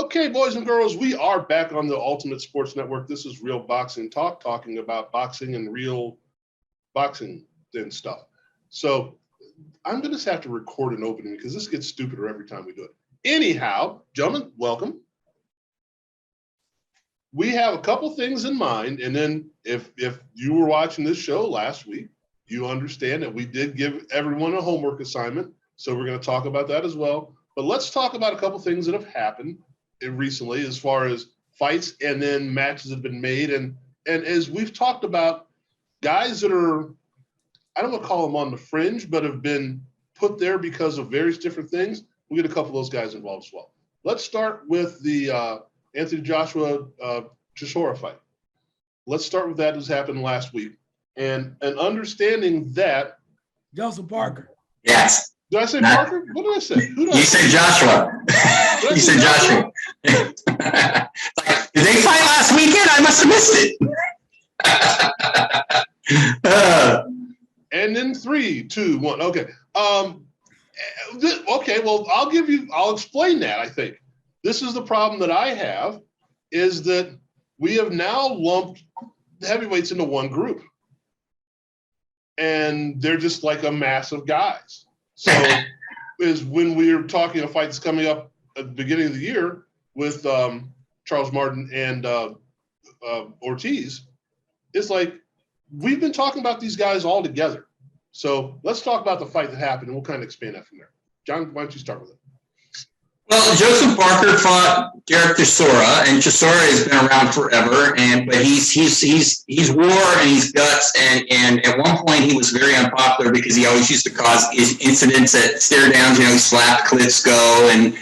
Okay, boys and girls, we are back on the Ultimate Sports Network. This is Real Boxing Talk, talking about boxing and real boxing and stuff. So I'm going to have to record an opening because this gets stupider every time we do it. Anyhow, gentlemen, welcome. We have a couple things in mind, and then if you were watching this show last week, you understand that we did give everyone a homework assignment, so we're going to talk about that as well. But let's talk about a couple things that have happened recently as far as fights and then matches that have been made. And as we've talked about, guys that are, I don't want to call them on the fringe, but have been put there because of various different things, we get a couple of those guys involved as well. Let's start with the Anthony Joshua Chisora fight. Let's start with that as happened last week. And understanding that. Joseph Parker. Yes. Did I say Parker? What did I say? You said Joshua. You said Joshua. Did they fight last weekend? I must have missed it. And then 3, 2, 1. Okay. Okay. Well, I'll explain that. I think this is the problem that I have is that we have now lumped the heavyweights into one group, and they're just like a mass of guys. So is when we're talking a fight that's coming up at the beginning of the year with Charles Martin and Ortiz, it's like we've been talking about these guys all together. So let's talk about the fight that happened, and we'll kind of expand that from there. John, why don't you start with it? Well, Joseph Parker fought Derek Chisora, and Chisora has been around forever. But he's war and he's guts. And at one point he was very unpopular because he always used to cause incidents at stare downs. You know, he slapped Klitschko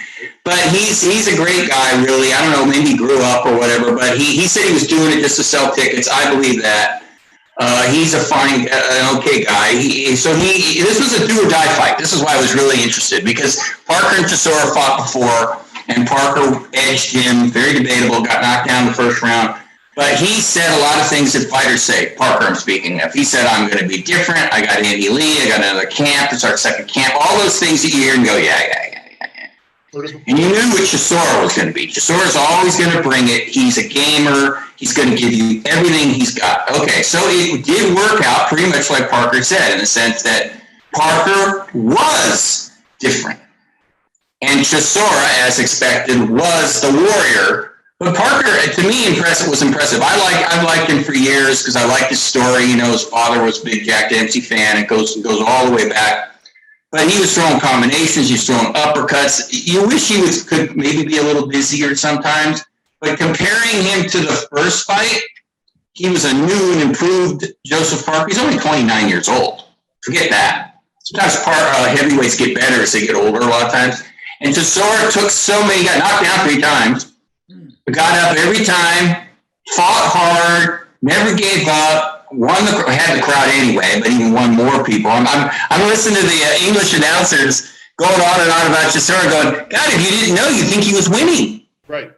but he's a great guy, really. I don't know, maybe he grew up or whatever. But he said he was doing it just to sell tickets. I believe that. He's a fine, okay guy. This was a do or die fight. This is why I was really interested because Parker and Chisora fought before, and Parker edged him. Very debatable. Got knocked down the first round, but he said a lot of things that fighters say. Parker, I'm speaking of. He said, "I'm going to be different. I got Andy Lee. I got another camp. It's our second camp." All those things that you hear and go, yeah. And you knew what Chisora was going to be. Chisora's always going to bring it. He's a gamer. He's going to give you everything he's got. Okay, so it did work out pretty much like Parker said, in the sense that Parker was different. And Chisora, as expected, was the warrior. But Parker, to me, was impressive. I've liked him for years because I like his story. You know, his father was a big Jack Dempsey fan. It goes all the way back. But he was throwing combinations. He was throwing uppercuts. You wish he could maybe be a little busier sometimes. But comparing him to the first fight, he was a new and improved Joseph Parker. He's only 29 years old. Forget that. Sometimes heavyweights get better as they get older a lot of times. And Chisora got knocked down 3 times, but got up every time, fought hard, never gave up. Had the crowd anyway, but even won more people. I'm listening to the English announcers going on and on about Chisora going, God, if you didn't know, you'd think he was winning. Right.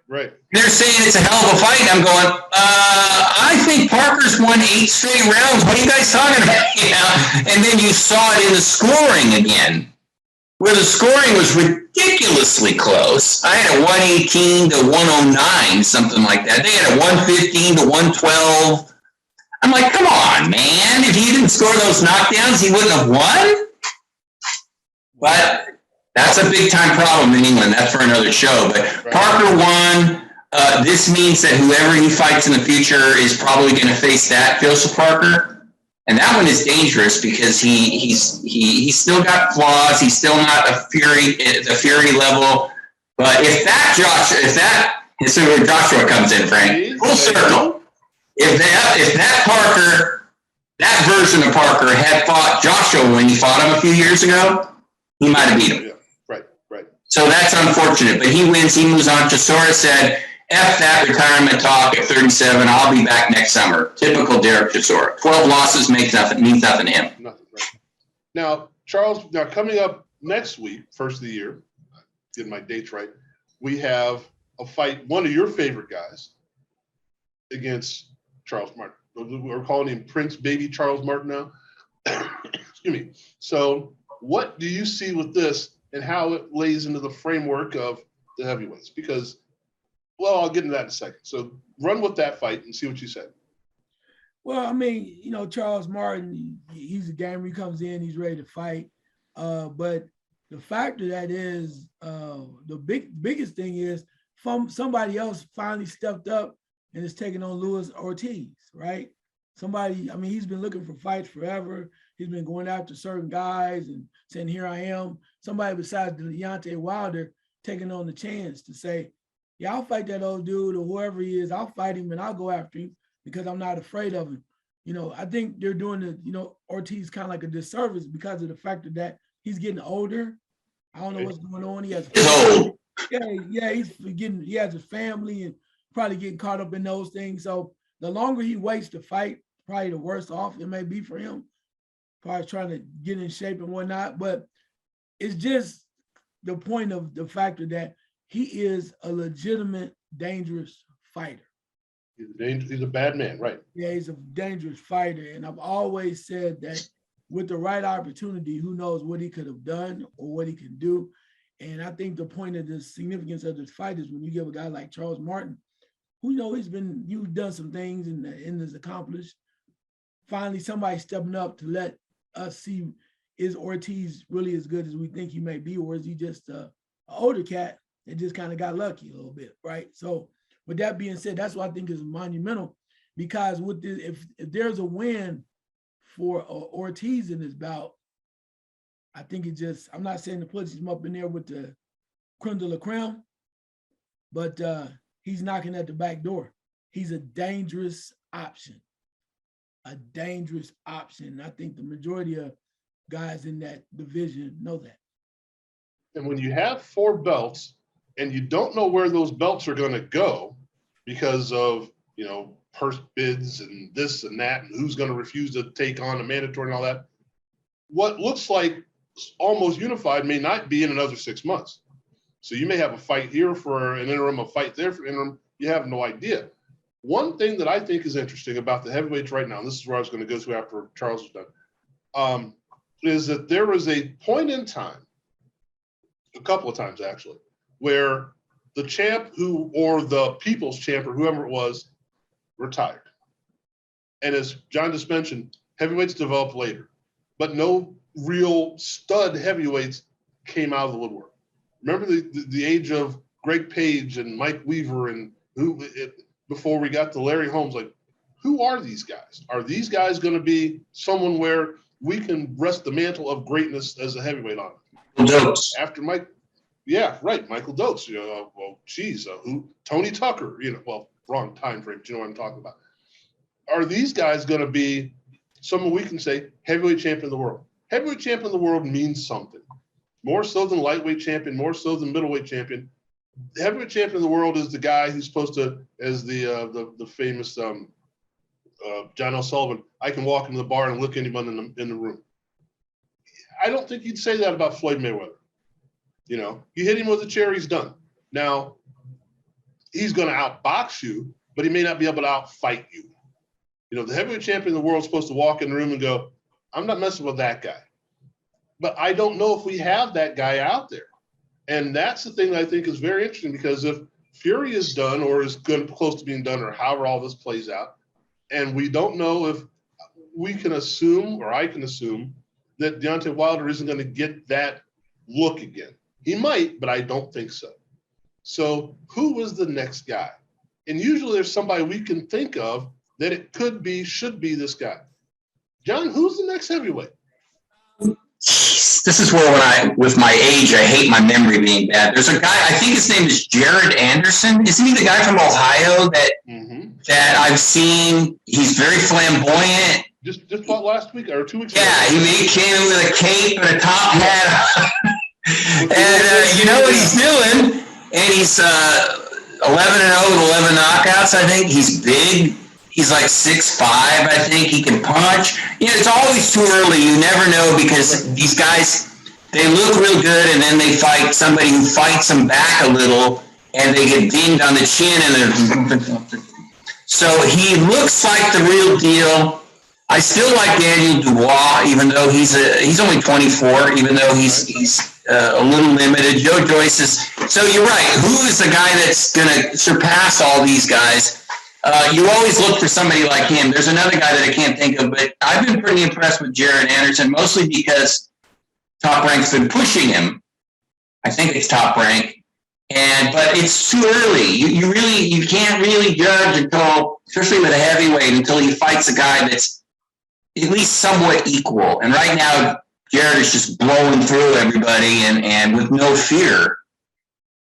They're saying it's a hell of a fight. I'm going, I think Parker's won 8 straight rounds. What are you guys talking about? You know? And then you saw it in the scoring again, where the scoring was ridiculously close. I had a 118 to 109, something like that. They had a 115 to 112. I'm like, come on, man. If he didn't score those knockdowns, he wouldn't have won? But that's a big-time problem in England. That's for another show. But Parker won. This means that whoever he fights in the future is probably going to face that Joseph Parker. And that one is dangerous because he's still got flaws. He's still not the Fury level. But if this is where Joshua comes in, Frank, full circle. If that Parker, that version of Parker had fought Joshua when he fought him a few years ago, he might have beat him. Yeah, right. So that's unfortunate. But he wins. He moves on. Chisora said, F that retirement talk at 37. I'll be back next summer. Typical Derek Chisora. 12 losses means nothing to him. Nothing, right. Now, Charles, coming up next week, first of the year, getting my dates right, we have a fight, one of your favorite guys, against Charles Martin. We're calling him Prince Baby Charles Martin now. Excuse me. So what do you see with this and how it lays into the framework of the heavyweights? Because Well, I'll get into that in a second. So run with that fight and see what you said. Well, I mean, Charles Martin, he's a gamer. He comes in, he's ready to fight. But the factor that is the biggest thing is somebody else finally stepped up and is taking on Luis Ortiz, right? Somebody, I mean, he's been looking for fights forever. He's been going after certain guys and saying, here I am. Somebody besides Deontay Wilder taking on the chance to say, yeah, I'll fight that old dude or whoever he is. I'll fight him and I'll go after him because I'm not afraid of him. I think they're doing Ortiz kind of like a disservice because of the fact that he's getting older. I don't know what's going on. He has he has a family and probably getting caught up in those things. So the longer he waits to fight, probably the worse off it may be for him. Probably trying to get in shape and whatnot. But it's just the point of the factor that he is a legitimate, dangerous fighter. He's a bad man, right? Yeah, he's a dangerous fighter. And I've always said that with the right opportunity, who knows what he could have done or what he can do. And I think the point of the significance of this fight is when you give a guy like Charles Martin, who you've done some things and is accomplished. Finally, somebody stepping up to let us see, is Ortiz really as good as we think he may be, or is he just an older cat that just kind of got lucky a little bit, right? So with that being said, that's what I think is monumental, because with this, if there's a win for Ortiz in this bout, I think I'm not saying to put him up in there with the creme de la creme, but he's knocking at the back door. He's a dangerous option. I think the majority of guys in that division know that. And when you have 4 belts and you don't know where those belts are going to go because of, purse bids and this and that, and who's going to refuse to take on a mandatory and all that, what looks like almost unified may not be in another 6 months. So you may have a fight here for an interim, a fight there for an interim. You have no idea. One thing that I think is interesting about the heavyweights right now, and this is where I was going to go to after Charles was done, is that there was a point in time, a couple of times actually, where the champ or the people's champ or whoever it was retired. And as John just mentioned, heavyweights developed later, but no real stud heavyweights came out of the woodwork. Remember the age of Greg Page and Mike Weaver and before we got to Larry Holmes, like, who are these guys? Are these guys going to be someone where we can rest the mantle of greatness as a heavyweight on it? Dopes. After Mike, yeah, right, Michael Dopes. Tony Tucker. Wrong time frame. Do you know what I'm talking about? Are these guys going to be someone we can say heavyweight champion of the world? Heavyweight champion of the world means something. More so than lightweight champion, more so than middleweight champion. The heavyweight champion of the world is the guy who's supposed to, as the famous John L. Sullivan, I can walk into the bar and look anyone in the room. I don't think you'd say that about Floyd Mayweather. You hit him with a chair, he's done. Now, he's going to outbox you, but he may not be able to outfight you. The heavyweight champion of the world is supposed to walk in the room and go, I'm not messing with that guy. But I don't know if we have that guy out there. And that's the thing that I think is very interesting, because if Fury is done or is close to being done or however all this plays out, and we don't know if we can assume, or I can assume, that Deontay Wilder isn't going to get that look again. He might, but I don't think so. So who was the next guy? And usually there's somebody we can think of that it should be this guy. John, who's the next heavyweight? This is where with my age, I hate my memory being bad. There's a guy, I think his name is Jared Anderson. Isn't he the guy from Ohio that I've seen? He's very flamboyant. Just fought last week or 2 weeks ago. Yeah, he came in with a cape and a top hat. And you know what he's doing. And he's 11-0 with 11 knockouts, I think. He's big. He's like 6'5", I think. He can punch. It's always too early. You never know, because these guys, they look real good, and then they fight somebody who fights them back a little, and they get dinged on the chin. So he looks like the real deal. I still like Daniel Dubois, even though he's only 24, even though he's a little limited. Joe Joyce is, so you're right. Who is the guy that's going to surpass all these guys? You always look for somebody like him. There's another guy that I can't think of, but I've been pretty impressed with Jared Anderson, mostly because Top Rank's been pushing him. I think it's Top Rank. But it's too early. You can't really judge until, especially with a heavyweight, until he fights a guy that's at least somewhat equal. And right now, Jared is just blowing through everybody and with no fear.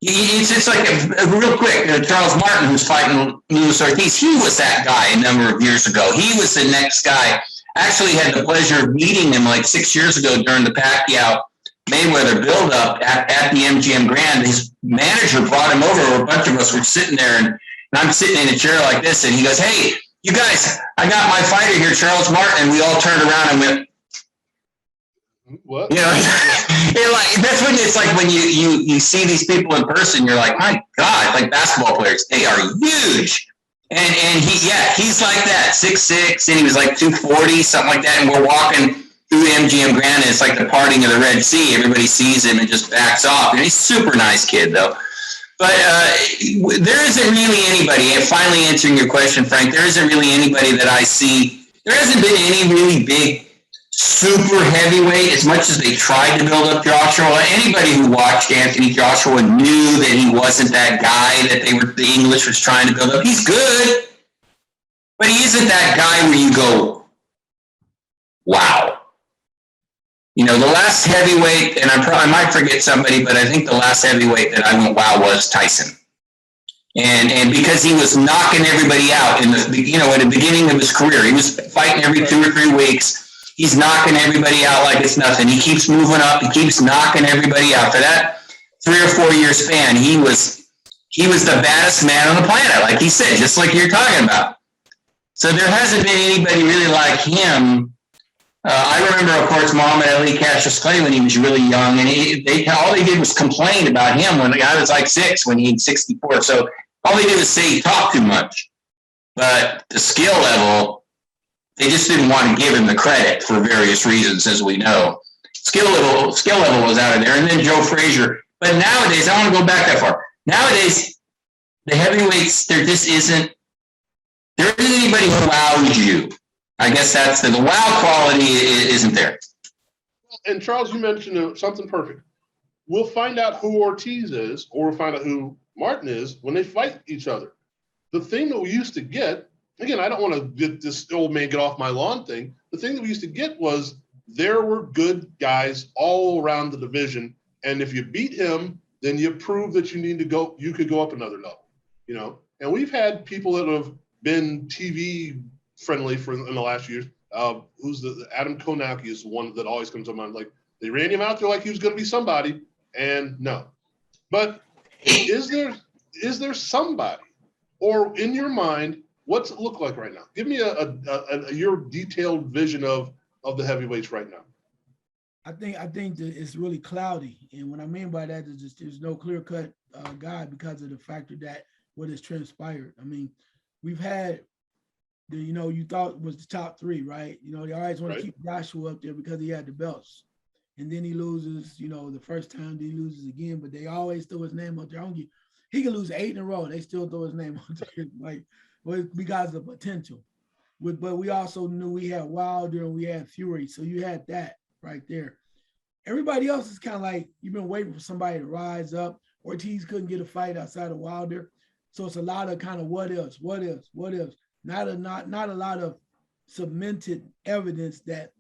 It's like real quick, Charles Martin, who's fighting Luis Ortiz, he was that guy a number of years ago. He was the next guy. Actually had the pleasure of meeting him like 6 years ago during the Pacquiao Mayweather build-up at the MGM Grand. His manager brought him over. A bunch of us were sitting there, and I'm sitting in a chair like this, and he goes, "Hey, you guys, I got my fighter here, Charles Martin." And we all turned around and went, "What?" You know, that's when it's like when you see these people in person, you're like, my God, like basketball players, they are huge. And he's like that, 6'6", and he was like 240, something like that. And we're walking through MGM Grand, and it's like the parting of the Red Sea. Everybody sees him and just backs off. And he's a super nice kid, though. But there isn't really anybody, and finally answering your question, Frank, there isn't really anybody that I see. There hasn't been any really big super heavyweight, as much as they tried to build up Joshua. Anybody who watched Anthony Joshua knew that he wasn't that guy that the English was trying to build up. He's good, but he isn't that guy where you go, wow. You know, the last heavyweight, and I might forget somebody, but I think the last heavyweight that I went wow was Tyson. And because he was knocking everybody out in the, you know, at the beginning of his career, he was fighting every 2 or 3 weeks. He's knocking everybody out like it's nothing. He keeps moving up. He keeps knocking everybody out. For that 3 or 4 year span, he was the baddest man on the planet, like he said, just like you're talking about. So there hasn't been anybody really like him. I remember, of course, Muhammad Ali Cassius Clay when he was really young, and all they did was complain about him when the guy was like 6, when he was 64. So all they did was say he talked too much. But the skill level, they just didn't want to give him the credit for various reasons, as we know. Skill level was out of there. And then Joe Frazier. But nowadays, I want to go back that far. Nowadays, the heavyweights, there isn't anybody who wows you. I guess that's the wow quality isn't there. And Charles, you mentioned something perfect. We'll find out who Ortiz is, or we'll find out who Martin is when they fight each other. The thing that we used to get, again, I don't want to get this old man get off my lawn thing. The thing that we used to get was there were good guys all around the division, and if you beat him, then you prove that you could go up another level, you know. And we've had people that have been TV friendly in the last years. Who's the Adam Konaki is the one that always comes to mind. Like they ran him out there like he was going to be somebody, and no. But is there somebody, or in your mind, what's it look like right now? Give me your detailed vision of the heavyweights right now. I think that it's really cloudy, and what I mean by that is just there's no clear cut guy because of the factor that what has transpired. I mean, we've had you thought was the top 3, right? You know, they always want to keep Joshua up there because he had the belts. And then he loses, the first time, then he loses again, but they always throw his name up there. He can lose 8 in a row. They still throw his name up there, like, because of the potential. But we also knew we had Wilder and we had Fury. So you had that right there. Everybody else is kind of like, you've been waiting for somebody to rise up. Ortiz couldn't get a fight outside of Wilder. So it's a lot of kind of what else. Not a lot of cemented evidence that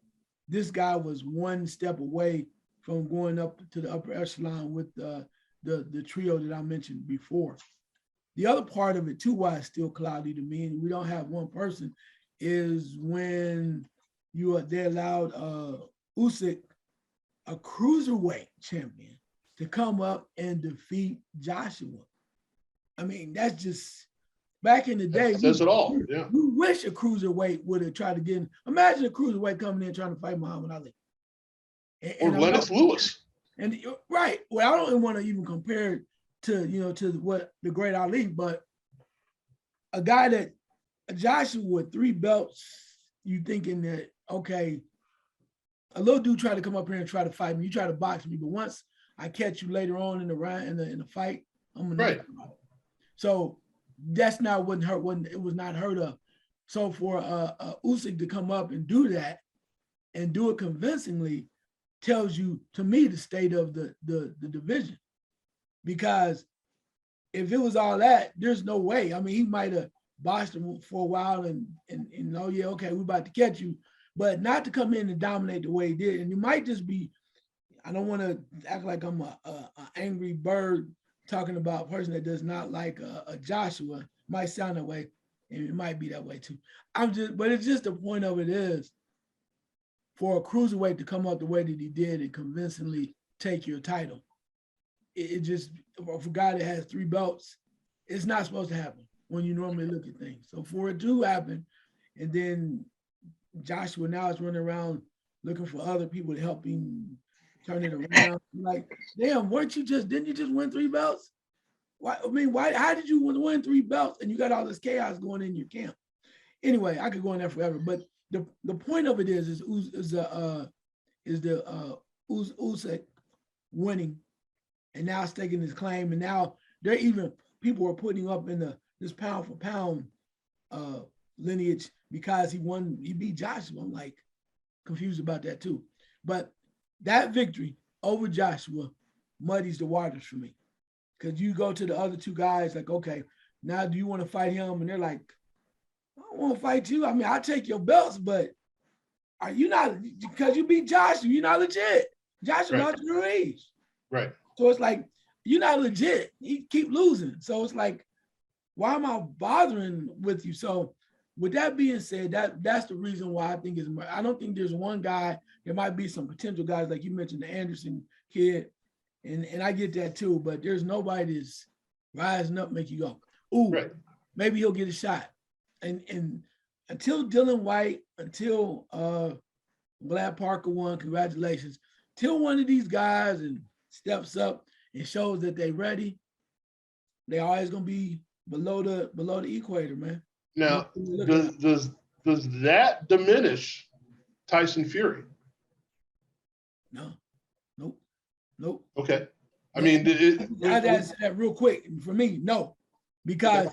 this guy was one step away from going up to the upper echelon with the trio that I mentioned before. The other part of it too, why it's still cloudy to me, and we don't have one person, is when they allowed Usyk, a cruiserweight champion, to come up and defeat Joshua. I mean, that's just. Back in the day, that says it all. Yeah. We wish a cruiserweight would have tried to get in. Imagine a cruiserweight coming in trying to fight Muhammad Ali. Or Lennox Lewis. And right. Well, I don't even want to even compare it to what the great Ali, but a guy that Joshua with 3 belts, you thinking that, okay, a little dude tried to come up here and try to fight me. You try to box me, but once I catch you later on in the round in the fight, I'm gonna Right. So that's not it was not heard of. So for Usyk to come up and do that and do it convincingly tells you, to me, the state of the division. Because if it was all that, there's no way. I mean, he might have boxed him for a while and oh yeah, okay, we're about to catch you, but not to come in and dominate the way he did. And you might just be, I don't want to act like I'm a angry bird talking about a person that does not like a Joshua. Might sound that way, and it might be that way too. But it's just the point of it is, for a cruiserweight to come out the way that he did and convincingly take your title, it just, for a guy that has 3 belts, it's not supposed to happen when you normally look at things. So for it to happen, and then Joshua now is running around looking for other people to help him turn it around. Like, damn, didn't you just win 3 belts? How did you win 3 belts and you got all this chaos going in your camp? Anyway, I could go on there forever, but the point of it is Usyk winning and now staking his claim, and now people are putting up in this pound for pound lineage because he beat Joshua. I'm like confused about that too. But that victory over Joshua muddies the waters for me. Because you go to the other 2 guys, like, okay, now do you want to fight him? And they're like, I don't want to fight you. I mean, I'll take your belts, but are you not, because you beat Joshua, you're not legit. Joshua lost your age. Right. So it's like, you're not legit. You keep losing. So it's like, why am I bothering with you? So with that being said, that's the reason why I think I don't think there's one guy. There might be some potential guys, like you mentioned, the Anderson kid, and I get that too, but there's nobody that's rising up, make you go, ooh, maybe he'll get a shot. And until Dylan White, until Glad Parker won, congratulations, till one of these guys and steps up and shows that they're ready, they always gonna be below the equator, man. Now, does that diminish Tyson Fury? No, nope. Okay. I mean, I gotta say that real quick. For me, no, because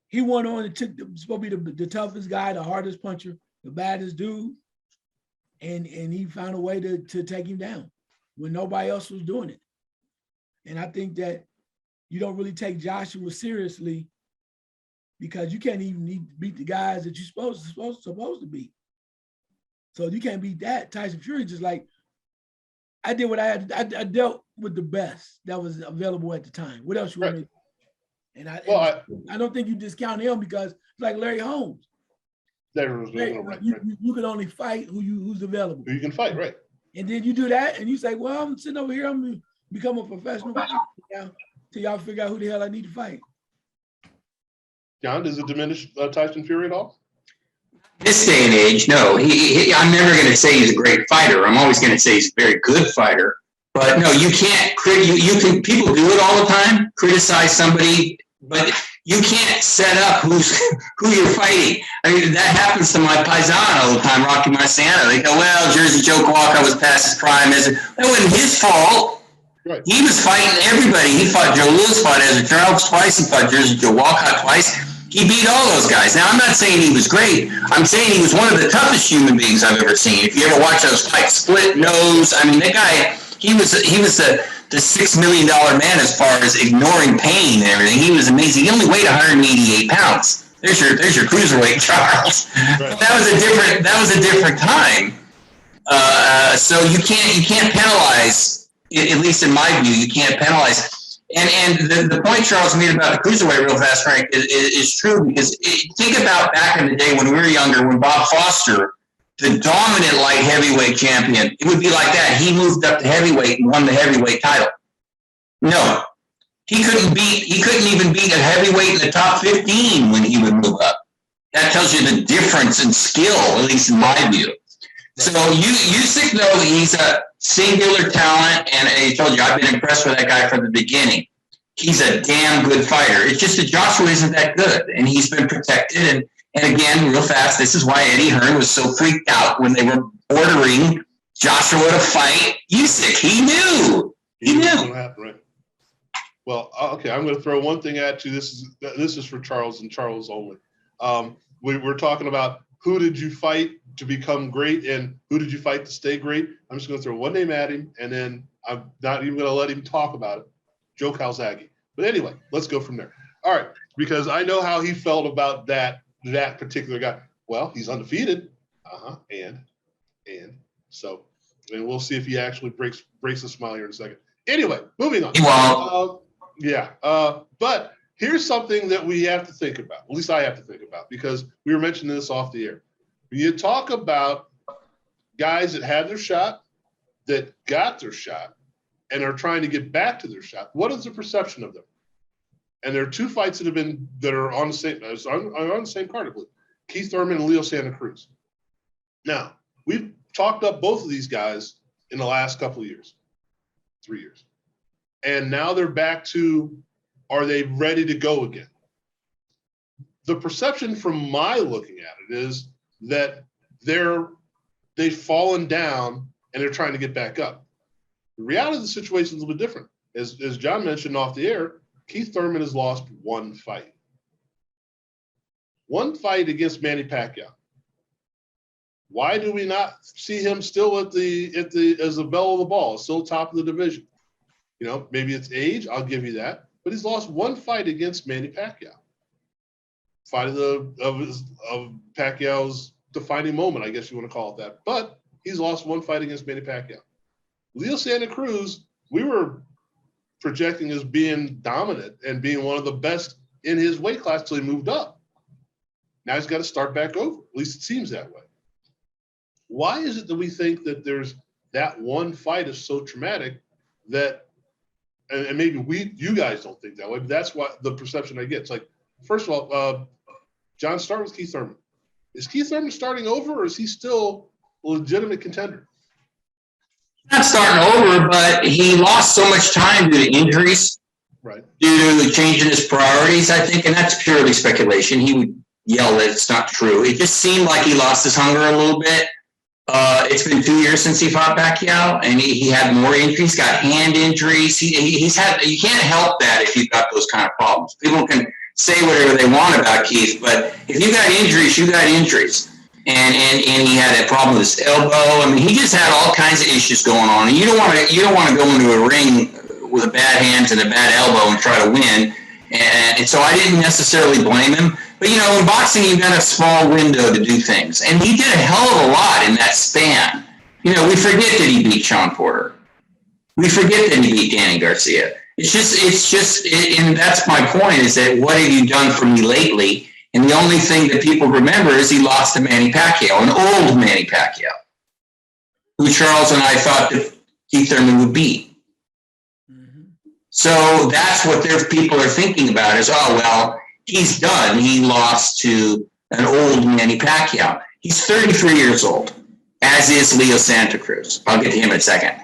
he went on and supposed to be the toughest guy, the hardest puncher, the baddest dude, and he found a way to take him down when nobody else was doing it. And I think that you don't really take Joshua seriously because you can't even beat the guys that you're supposed to beat. So you can't beat that. Tyson Fury just like, I did what I had. I dealt with the best that was available at the time. What else you want to do? And I don't think you discount him because it's like Larry Holmes. You can only fight who's available. Who you can fight, right? And then you do that, and you say, "Well, I'm sitting over here. I'm gonna become a professional now till y'all figure out who the hell I need to fight." John, does it diminish Tyson Fury at all? This day and age, no. I'm never going to say he's a great fighter. I'm always going to say he's a very good fighter. But no, you can't. You can. People do it all the time. Criticize somebody, but you can't set up who you're fighting. I mean, that happens to my paisan all the time, Rocky Marciano. They go, "Well, Jersey Joe Walker was past his prime." That wasn't his fault. Right. He was fighting everybody. He fought Joe Louis, fought Ezra Charles twice. He fought Jersey Joe Walcott twice. He beat all those guys. Now, I'm not saying he was great. I'm saying he was one of the toughest human beings I've ever seen. If you ever watch those fights, split nose. I mean, that guy, he was the $6 million man as far as ignoring pain and everything. He was amazing. He only weighed 188 pounds. There's your cruiserweight, Charles. Right. That was a different time. So you can't penalize. At least in my view, you can't penalize. And the point Charles made about the cruiserweight real fast, Frank, is true because think about back in the day when we were younger, when Bob Foster, the dominant light heavyweight champion, it would be like that. He moved up to heavyweight and won the heavyweight title. No, he couldn't even beat a heavyweight in the top 15 when he would move up. That tells you the difference in skill, at least in my view. So Usyk knows he's a singular talent, and I told you I've been impressed with that guy from the beginning. He's a damn good fighter. It's just that Joshua isn't that good, and he's been protected. And again, real fast, this is why Eddie Hearn was so freaked out when they were ordering Joshua to fight Usyk. He knew He knew Yeah. what was going to happen, right? Well, okay, I'm going to throw one thing at you. This is for Charles and Charles only. We're talking about who did you fight to become great and who did you fight to stay great. I'm just going to throw one name at him, and then I'm not even going to let him talk about it. Joe Calzaghe. But anyway, let's go from there. All right, because I know how he felt about that particular guy. Well, he's undefeated. And so, and we'll see if he actually breaks a smile here in a second. Anyway, moving on. Well, But here's something that we have to think about. At least I have to think about, because we were mentioning this off the air. When you talk about guys that had their shot, that got their shot, and are trying to get back to their shot, what is the perception of them? And there are two fights that are on the same card, I believe. Keith Thurman and Leo Santa Cruz. Now, we've talked up both of these guys in the last couple of years, 3 years. And now they're back to, are they ready to go again? The perception from my looking at it is that they've fallen down and they're trying to get back up. The reality of the situation is a little bit different. As John mentioned off the air, Keith Thurman has lost one fight. One fight against Manny Pacquiao. Why do we not see him still as the belle of the ball, still top of the division? You know, maybe it's age, I'll give you that. But he's lost one fight against Manny Pacquiao. Fight of Pacquiao's defining moment, I guess you want to call it that. But he's lost one fight against Manny Pacquiao. Leo Santa Cruz, we were projecting as being dominant and being one of the best in his weight class till he moved up. Now he's got to start back over. At least it seems that way. Why is it that we think that there's that one fight is so traumatic that, and maybe you guys don't think that way, but that's what the perception I get. It's like, first of all, John, start with Keith Thurman. Is Keith Thurman starting over, or is he still a legitimate contender? Not starting over, but he lost so much time due to injuries, right? Due to changing his priorities, I think, and that's purely speculation. He would yell that it's not true. It just seemed like he lost his hunger a little bit. It's been 2 years since he fought Pacquiao, and he had more injuries, got hand injuries. You can't help that if you've got those kind of problems. People can say whatever they want about Keith, but if you got injuries, you got injuries. And he had a problem with his elbow. I mean, he just had all kinds of issues going on. And you don't want to go into a ring with a bad hand and a bad elbow and try to win. And so I didn't necessarily blame him. But, you know, in boxing, you've got a small window to do things. And he did a hell of a lot in that span. You know, we forget that he beat Sean Porter. We forget that he beat Danny Garcia. It's just, and that's my point, is that what have you done for me lately? And the only thing that people remember is he lost to Manny Pacquiao, an old Manny Pacquiao, who Charles and I thought that Keith Thurman would beat. Mm-hmm. So that's what people are thinking about is, oh, well, he's done. He lost to an old Manny Pacquiao. He's 33 years old, as is Leo Santa Cruz. I'll get to him in a second.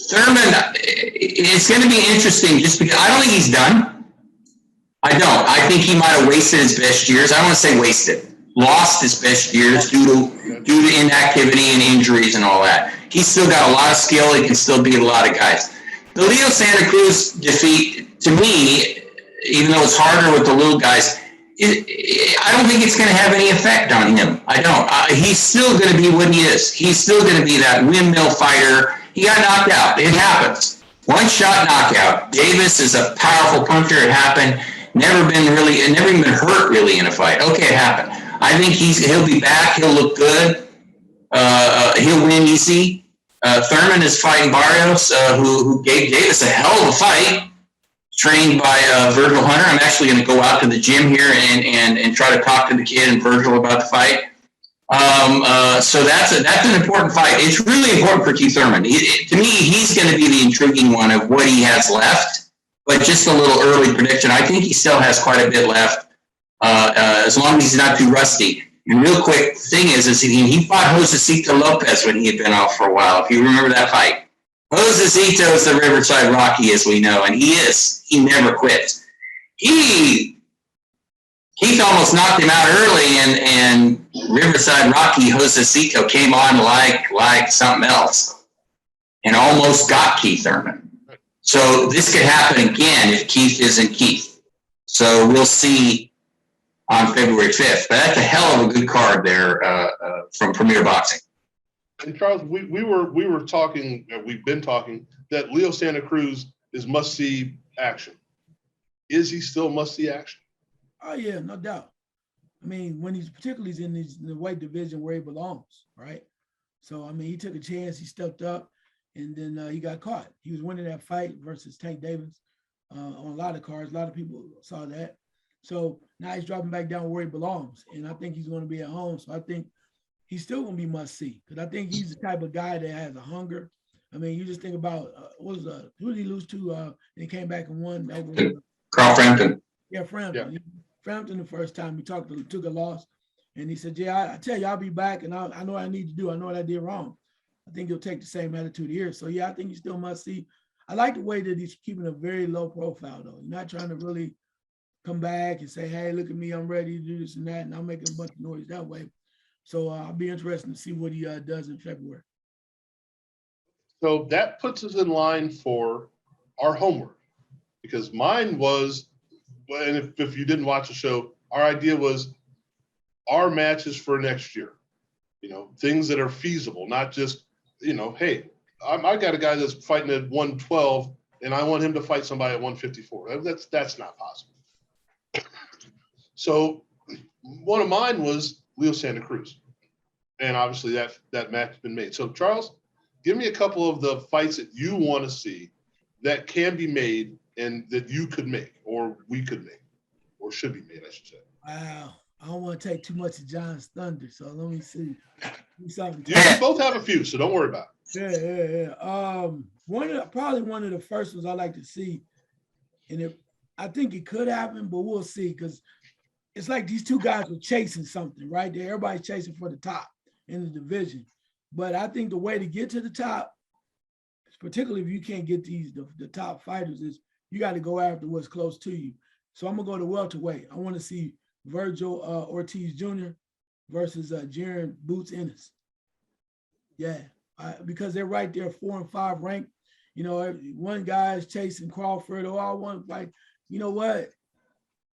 Thurman, it's going to be interesting just because I don't think he's done. I don't. I think he might have wasted his best years. I don't want to say wasted. Lost his best years due to inactivity and injuries and all that. He's still got a lot of skill. He can still beat a lot of guys. The Leo Santa Cruz defeat, to me, even though it's harder with the little guys, I don't think it's going to have any effect on him. I don't. He's still going to be what he is. He's still going to be that windmill fighter. He got knocked out. It happens. One shot knockout. Davis is a powerful puncher. It happened. Never even been hurt really in a fight. Okay, it happened. I think he'll be back. He'll look good. He'll win easy. Thurman is fighting Barrios, who gave Davis a hell of a fight, trained by Virgil Hunter. I'm actually going to go out to the gym here and try to talk to the kid and Virgil about the fight. So that's an important fight. It's really important for Keith Thurman. To me, he's going to be the intriguing one of what he has left. But just a little early prediction. I think he still has quite a bit left, as long as he's not too rusty. And real quick, the thing is he fought Josecito Lopez when he had been off for a while, if you remember that fight. Josecito is the Riverside Rocky, as we know, and he is. He never quits. Keith almost knocked him out early, and Riverside Rocky Josecito came on like something else and almost got Keith Thurman. So this could happen again if Keith isn't Keith. So we'll see on February 5th. But that's a hell of a good card there from Premier Boxing. And Charles, we were talking, we've been talking that Leo Santa Cruz is must-see action. Is he still must-see action? Oh yeah, no doubt. I mean, when he's particularly in the weight division where he belongs, right? So I mean, he took a chance, he stepped up, and then he got caught. He was winning that fight versus Tank Davis on a lot of cards. A lot of people saw that. So now he's dropping back down where he belongs, and I think he's going to be at home. So I think he's still going to be must see because I think he's the type of guy that has a hunger. I mean, you just think about who did he lose to? And he came back and won over Carl Frampton. Yeah, Frampton. Yeah. Frampton the first time he took a loss, and he said, "Yeah, I tell you, I'll be back, and I know what I need to do. I know what I did wrong." I think he'll take the same attitude here. So yeah, I think he still must see. I like the way that he's keeping a very low profile though. He's not trying to really come back and say, "Hey, look at me, I'm ready to do this and that," and I'm making a bunch of noise that way. So I'll be interested to see what he does in February. So that puts us in line for our homework, because mine was, and if you didn't watch the show, our idea was our matches for next year. You know, things that are feasible, not just, you know, hey, I got a guy that's fighting at 112 and I want him to fight somebody at 154. That's not possible. So one of mine was Leo Santa Cruz. And obviously that match has been made. So Charles, give me a couple of the fights that you want to see that can be made and that you could make, or we could make, or should be made, I should say. Wow. I don't want to take too much of John's thunder, so let me see. Something. You both have a few, so don't worry about Yeah. it. Probably one of the first ones I like to see, and I think it could happen, but we'll see, because it's like these two guys were chasing something, right? Everybody's chasing for the top in the division, but I think the way to get to the top, particularly if you can't get the top fighters, is you got to go after what's close to you. So I'm gonna go to welterweight. I want to see Virgil Ortiz Jr. versus Jaron Bouts Ennis. Yeah, because they're right there, 4 and 5 ranked. You know, one guy is chasing Crawford. Oh, I want to fight. You know what?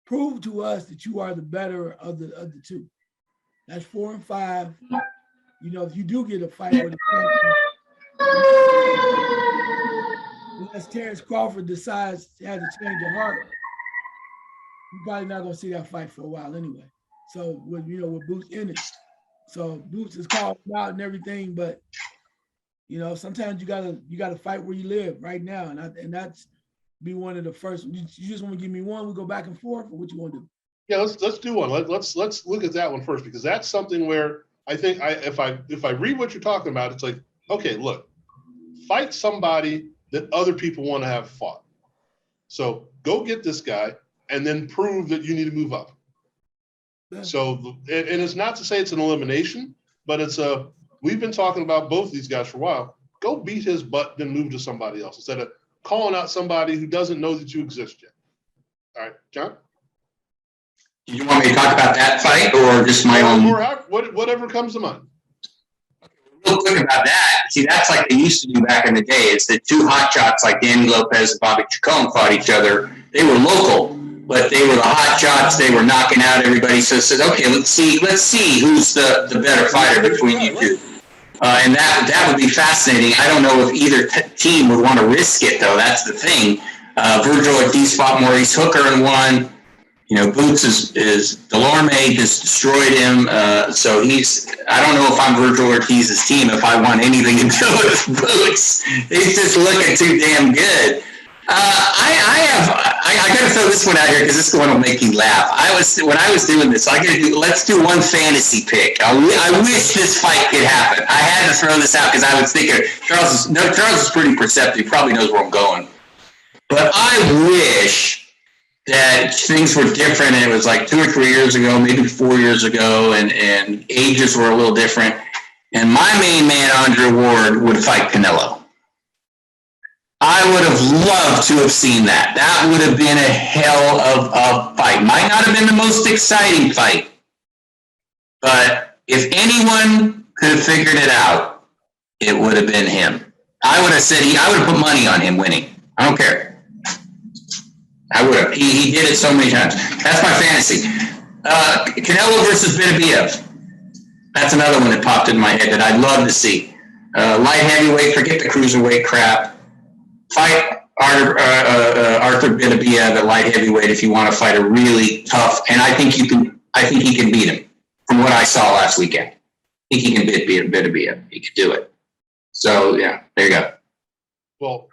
Prove to us that you are the better of the two. That's 4 and 5. You know, if you do get a fight with a champion, unless Terence Crawford decides he has a change of heart, you're probably not gonna see that fight for a while anyway. So with Bouts Ennis, so Bouts is called out and everything, but you know sometimes you gotta fight where you live right now, and that's be one of the first. You just want to give me one? We go back and forth, or what you want to do? Yeah, let's do one. Let's look at that one first, because that's something where I think if I read what you're talking about, it's like, okay, look, fight somebody that other people want to have fought. So go get this guy and then prove that you need to move up. Yeah. So, and it's not to say it's an elimination, but we've been talking about both of these guys for a while. Go beat his butt, then move to somebody else instead of calling out somebody who doesn't know that you exist yet. All right, John? Do you want me to talk about that fight or just my own? Or whatever comes to mind. Real quick about that. See, that's like they used to do back in the day. It's the two hot shots like Danny Lopez and Bobby Chacon fought each other. They were local, but they were the hot shots. They were knocking out everybody. So it said, okay, let's see who's the better fighter between you two. And that would be fascinating. I don't know if either team would want to risk it, though. That's the thing. Virgil Ortiz fought Maurice Hooker and won. You know, Bouts is Delorme just destroyed him. So I don't know if I'm Virgil Ortiz's team if I want anything to do with Bouts. He's just looking too damn good. I got to throw this one out here because this one will make you laugh. When I was doing this, let's do one fantasy pick. I wish this fight could happen. I had to throw this out because I was thinking Charles is pretty perceptive, probably knows where I'm going. But I wish that things were different, and it was like 2 or 3 years ago, maybe 4 years ago, and ages were a little different. And my main man, Andre Ward, would fight Canelo. I would have loved to have seen that. That would have been a hell of a fight. Might not have been the most exciting fight, but if anyone could have figured it out, it would have been him. I would have put money on him winning. I don't care. I would have. He did it so many times. That's my fantasy. Canelo versus Beterbiev. That's another one that popped in my head that I'd love to see. Light heavyweight, forget the cruiserweight crap. Fight Arthur Beterbiev at light heavyweight if you want to fight a really tough, and I think he can beat him from what I saw last weekend. I think he can beat Beterbiev. He could do it. So yeah, there you go. Well,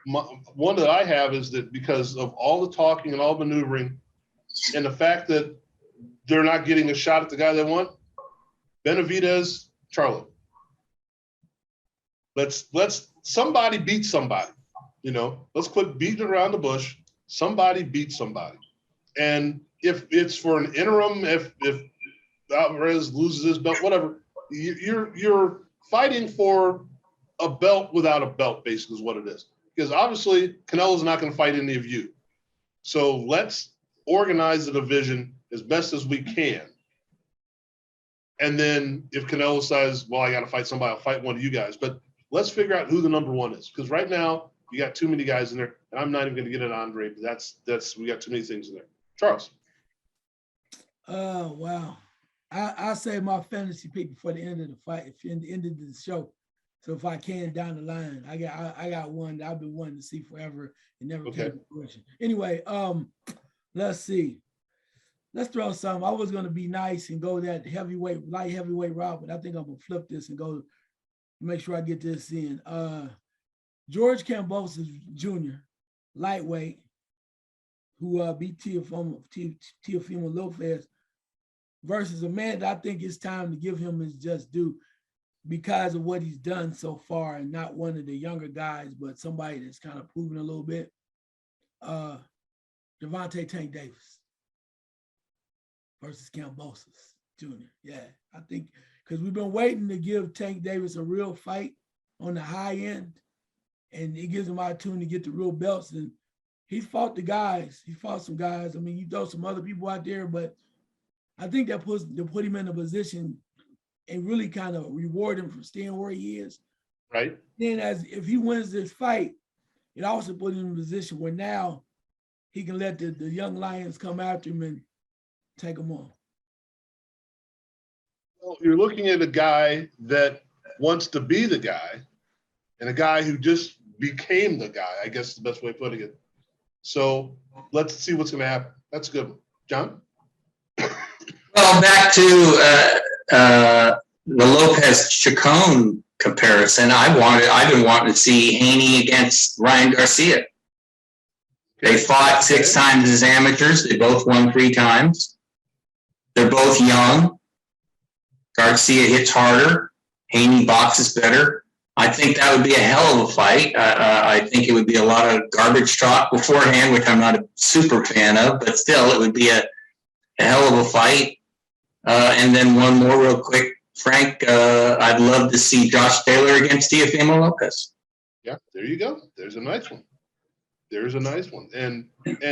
one that I have is that because of all the talking and all maneuvering and the fact that they're not getting a shot at the guy they want, Benavidez, Charlo. Let's somebody beat somebody. You know, let's quit beating around the bush. Somebody beat somebody. And if it's for an interim, if Alvarez loses his belt, whatever, you're fighting for a belt without a belt, basically, is what it is. Because obviously, Canelo's not going to fight any of you. So let's organize the division as best as we can. And then if Canelo says, well, I got to fight somebody, I'll fight one of you guys. But let's figure out who the number one is. Because right now, you got too many guys in there. And I'm not even going to get an Andre. But that's we got too many things in there. Charles. Wow. I say my fantasy pick before the end of the fight, if in the end of the show. So if I can down the line, I got one that I've been wanting to see forever and never came to fruition. Anyway, let's see. Let's throw some. I was gonna be nice and go that light heavyweight route, but I think I'm gonna flip this and go make sure I get this in. George Cambosis Jr., lightweight, who beat Teofimo Lopez, versus a man that I think it's time to give him his just due because of what he's done so far, and not one of the younger guys, but somebody that's kind of proven a little bit. Devonte Tank Davis versus Cambosis Jr. Yeah, I think because we've been waiting to give Tank Davis a real fight on the high end, and it gives him an opportunity to get the real belts. And he fought the guys. He fought some guys. I mean, you throw some other people out there, but I think that put him in a position and really kind of reward him for staying where he is. Right. Then if he wins this fight, it also put him in a position where now he can let the young lions come after him and take him on. Well, you're looking at a guy that wants to be the guy and a guy who just became the guy, I guess is the best way of putting it. So let's see what's going to happen. That's a good one. John? Well, back to the Lopez Chacon comparison. I've been wanting to see Haney against Ryan Garcia. They fought 6 times as amateurs. They both won 3 times. They're both young. Garcia hits harder. Haney boxes better. I think that would be a hell of a fight. I think it would be a lot of garbage talk beforehand, which I'm not a super fan of, but still, it would be a hell of a fight. And then one more real quick, Frank, I'd love to see Josh Taylor against Teofimo Lopez. Yeah, there you go. There's a nice one. There's a nice one. And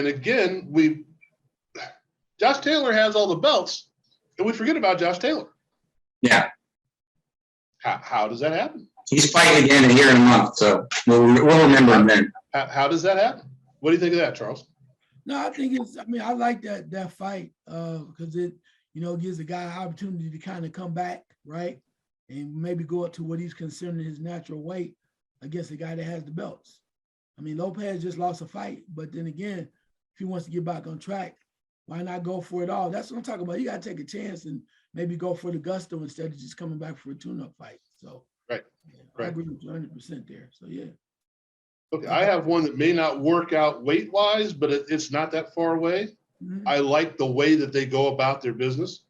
again, Josh Taylor has all the belts, and we forget about Josh Taylor. Yeah. How does that happen? He's fighting again here in a month, so we'll remember him then. How does that happen? What do you think of that, Charles? No, I like that fight because it, gives the guy an opportunity to kind of come back, right? And maybe go up to what he's considering his natural weight against the guy that has the belts. I mean, Lopez just lost a fight, but then again, if he wants to get back on track, why not go for it all? That's what I'm talking about. You got to take a chance and maybe go for the gusto instead of just coming back for a tune-up fight. So, right. I agree with you 100% there. So, yeah. Okay, I have one that may not work out weight-wise, but it's not that far away. Mm-hmm. I like the way that they go about their business.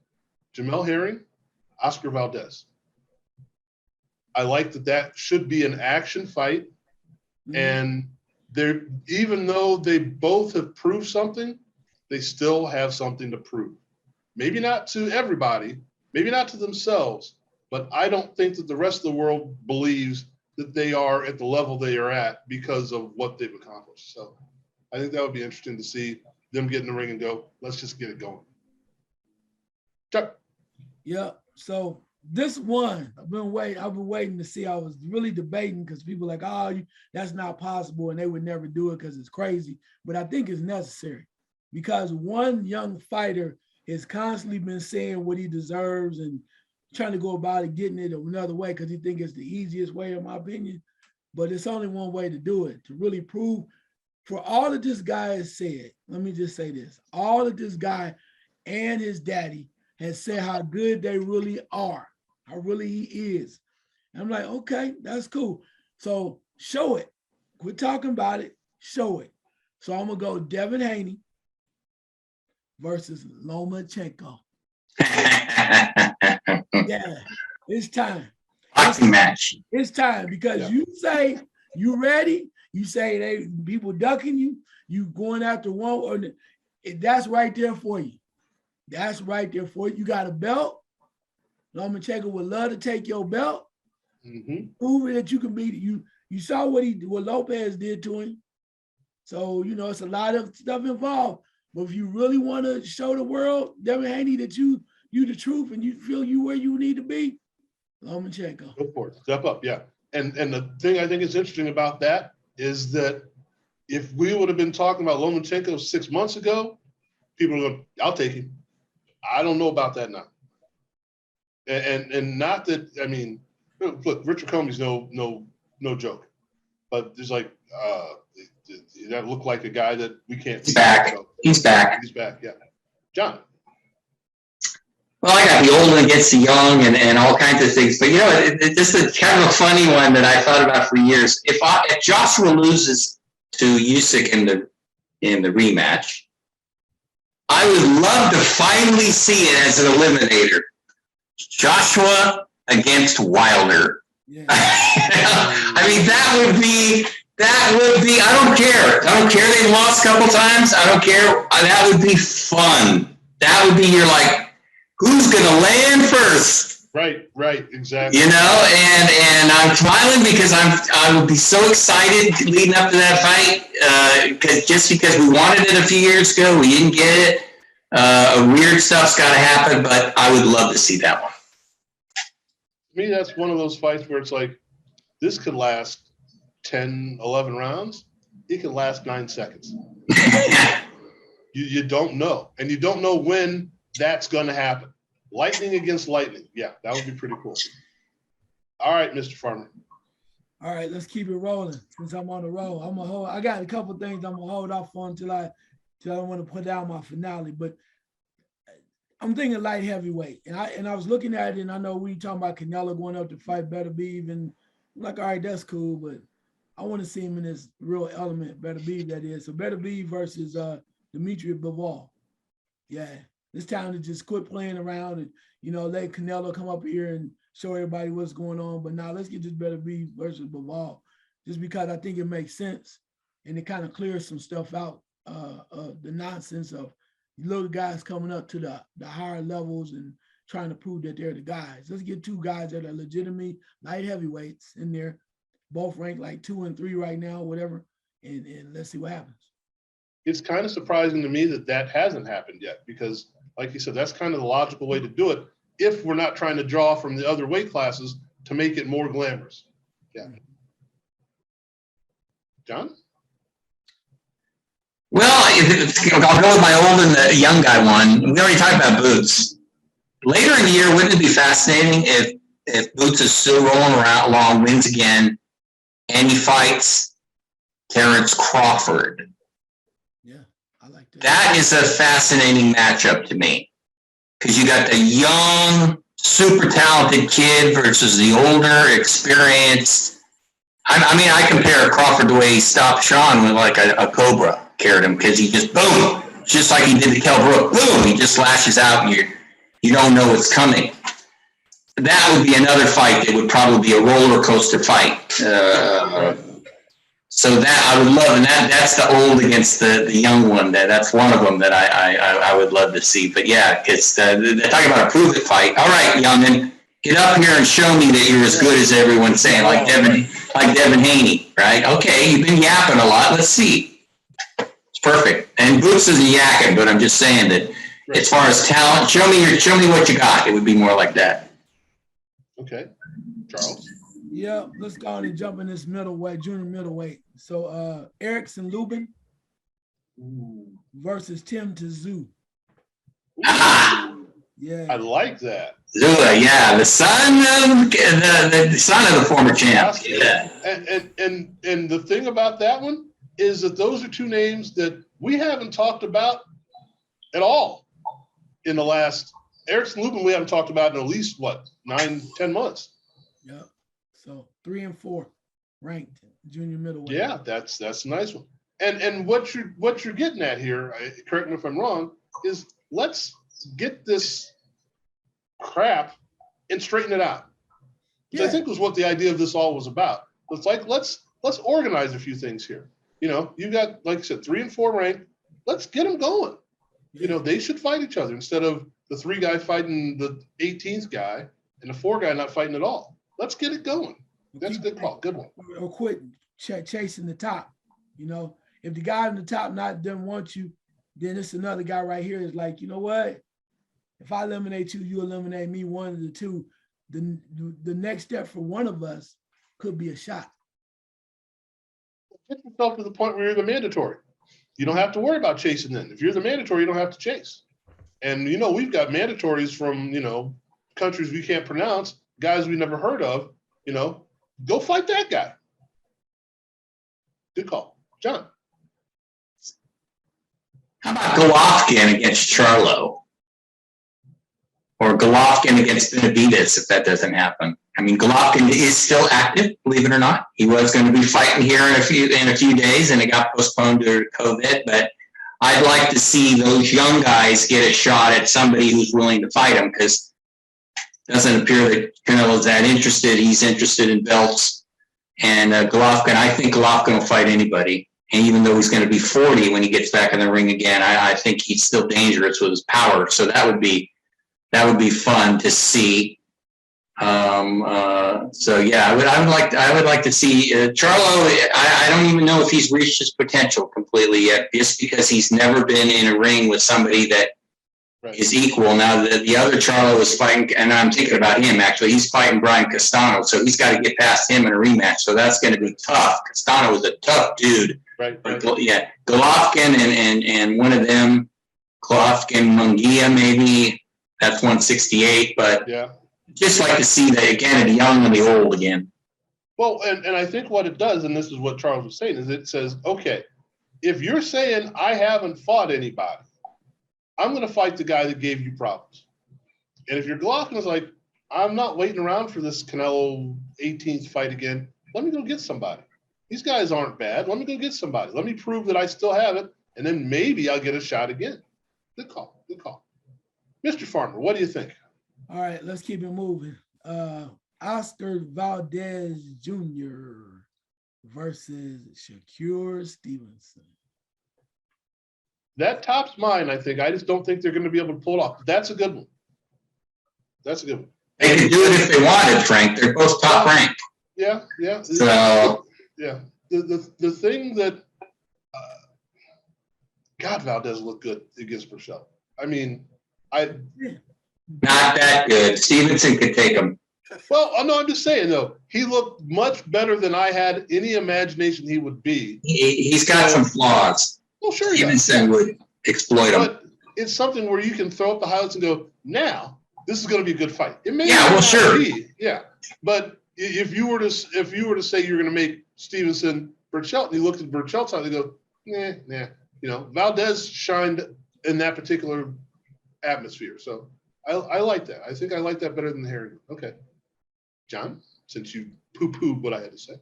Jamel Herring, Oscar Valdez. I like that should be an action fight. Mm-hmm. And even though they both have proved something, they still have something to prove. Maybe not to everybody, maybe not to themselves, but I don't think that the rest of the world believes that they are at the level they are at because of what they've accomplished. So I think that would be interesting to see them get in the ring and go, let's just get it going. Chuck. Yeah. So this one, I've been waiting to see. I was really debating because people like, oh, that's not possible, and they would never do it because it's crazy. But I think it's necessary because one young fighter has constantly been saying what he deserves and trying to go about it, getting it another way because he thinks it's the easiest way, in my opinion. But it's only one way to do it, to really prove. For all that this guy has said, let me just say this, all that this guy and his daddy has said how good they really are, how really he is. And I'm like, okay, that's cool. So show it. Quit talking about it, show it. So I'm gonna go Devin Haney versus Lomachenko. Yeah, it's time. Boxing match. It's time because you say you ready. You say they people ducking you. You going after one, or that's right there for you. That's right there for you. You got a belt. Lomachenko would love to take your belt. Prove that you can beat it. You saw what Lopez did to him. So it's a lot of stuff involved. But if you really want to show the world, Devin Haney, that you the truth and you feel you where you need to be, Lomachenko. Go for it. Step up, yeah. And the thing I think is interesting about that is that if we would have been talking about Lomachenko 6 months ago, people are going, I'll take him. I don't know about that now. And not that, I mean, look, Richard Comey's no joke. But there's like, that looked like a guy that we can't He's back. So, He's back. He's back, yeah. John. Well, I got the old against the young and all kinds of things. But, this is kind of a funny one that I thought about for years. If Joshua loses to Usyk in the rematch, I would love to finally see it as an eliminator. Joshua against Wilder. Yeah. I mean, that would be, I don't care they lost a couple times. I don't care. That would be fun. That would be your who's going to land first? Right, exactly. And I'm smiling because I would be so excited leading up to that fight because we wanted it a few years ago, we didn't get it. Weird stuff's got to happen, but I would love to see that one. To me, that's one of those fights where it's like, this could last 10, 11 rounds. It could last 9 seconds. You don't know. And you don't know when that's going to happen. Lightning against lightning. Yeah, that would be pretty cool. All right, Mr. Farmer. All right, let's keep it rolling. Since I'm on the roll, I got a couple things I'm gonna hold off on until I want to put out my finale. But I'm thinking light heavyweight, and I was looking at it, and I know we talking about Canelo going up to fight Better Beef, and I'm like, all right, that's cool, but I want to see him in his real element, Better Beef, that is. So Better Beef versus Dimitri Bivol. Yeah. It's time to just quit playing around and, let Canelo come up here and show everybody what's going on. But now let's get this Better Beef versus Bivol, just because I think it makes sense and it kind of clears some stuff out, the nonsense of little guys coming up to the higher levels and trying to prove that they're the guys. Let's get two guys that are legitimate light heavyweights in there, both ranked like 2 and 3 right now, whatever, and let's see what happens. It's kind of surprising to me that hasn't happened yet because, like you said, that's kind of the logical way to do it if we're not trying to draw from the other weight classes to make it more glamorous. Yeah. John? Well, I'll go with my old and the young guy one. We already talked about Bouts. Later in the year, wouldn't it be fascinating if Bouts is still rolling along, wins again, and he fights Terence Crawford? I like that. That is a fascinating matchup to me because you got the young, super talented kid versus the older, experienced. I compare Crawford the way he stopped Sean with like a cobra, carried him because he just boom, just like he did to Kell Brook, boom, he just lashes out and you don't know what's coming. That would be another fight that would probably be a roller coaster fight. So that I would love, and that's the old against the young one. That's one of them that I would love to see. But yeah, it's they're talking about a prove it fight. All right, youngin, get up here and show me that you're as good as everyone's saying, like Devin Haney, right? Okay, you've been yapping a lot. Let's see. It's perfect. And Bouts isn't yakking, but I'm just saying that as far as talent, show me what you got. It would be more like that. Okay. Charles? Yeah, let's go on and jump in this middleweight, junior middleweight. So Erickson Lubin versus Tim Tszyu. Yeah. I like that. Zula, yeah, the son of the former champ. Yeah. And the thing about that one is that those are two names that we haven't talked about at all in the last. Erickson Lubin we haven't talked about in at least 9-10 months. Yeah. So 3 and 4 ranked junior middleweight. Yeah, that's a nice one. And what you're getting at here, correct me if I'm wrong, is let's get this crap and straighten it out. Which I think was what the idea of this all was about. It's like let's organize a few things here. You got, like I said, 3 and 4 ranked. Let's get them going. They should fight each other instead of the 3 guy fighting the 18th guy and the 4 guy not fighting at all. Let's get it going. That's a good call. Good one. Or quit chasing the top. If the guy in the top doesn't want you, then it's another guy right here is like, you know what? If I eliminate you, you eliminate me, one of the two. The next step for one of us could be a shot. Get yourself to the point where you're the mandatory. You don't have to worry about chasing then. If you're the mandatory, you don't have to chase. And, we've got mandatories from, countries we can't pronounce, guys we never heard of, go fight that guy. Good call. John. How about Golovkin against Charlo? Or Golovkin against Benavidez if that doesn't happen. I mean, Golovkin is still active, believe it or not. He was going to be fighting here in a few days, and it got postponed due to COVID. But I'd like to see those young guys get a shot at somebody who's willing to fight him, because it doesn't appear that Canelo's that interested. He's interested in belts. And Golovkin, I think Golovkin will fight anybody. And even though he's going to be 40 when he gets back in the ring again, I think he's still dangerous with his power. So that would be fun to see. So yeah, I would like to see Charlo. I don't even know if he's reached his potential completely yet, just because he's never been in a ring with somebody that is equal. Now the other Charlo is fighting, and I'm thinking about him actually. He's fighting Brian Castano, so he's got to get past him in a rematch. So that's going to be tough. Castano was a tough dude. Right. Yeah, Golovkin and one of them, Golovkin Munguia maybe. That's 168, but just like to see that again, the young and the old again. Well, and I think what it does, and this is what Charles was saying, is it says, okay, if you're saying I haven't fought anybody, I'm going to fight the guy that gave you problems. And if your Golovkin is like, I'm not waiting around for this Canelo 18th fight again, let me go get somebody. These guys aren't bad. Let me go get somebody. Let me prove that I still have it, and then maybe I'll get a shot again. Good call. Good call. Mr. Farmer, what do you think? All right, let's keep it moving. Oscar Valdez Jr. versus Shakur Stevenson. That tops mine, I think. I just don't think they're going to be able to pull it off. That's a good one. That's a good one. They can do it if they wanted, Frank. They're both top ranked. Yeah. So yeah. The thing that God, Valdez looked good against Burchell. I mean, not that good. Stevenson could take him. Well, no, I'm just saying though, he looked much better than I had any imagination he would be. He's got some flaws. Well, sure, Stevenson would exploit him. But it's something where you can throw up the highlights and go, now this is going to be a good fight. It may sure. Be, yeah. But if you were to say you're going to make Stevenson Burchell, and you looked at Burchell's side, they go, nah. Valdez shined in that particular atmosphere. So I like that. I think I like that better than the Harry. Okay. John, since you poo-pooed what I had to say.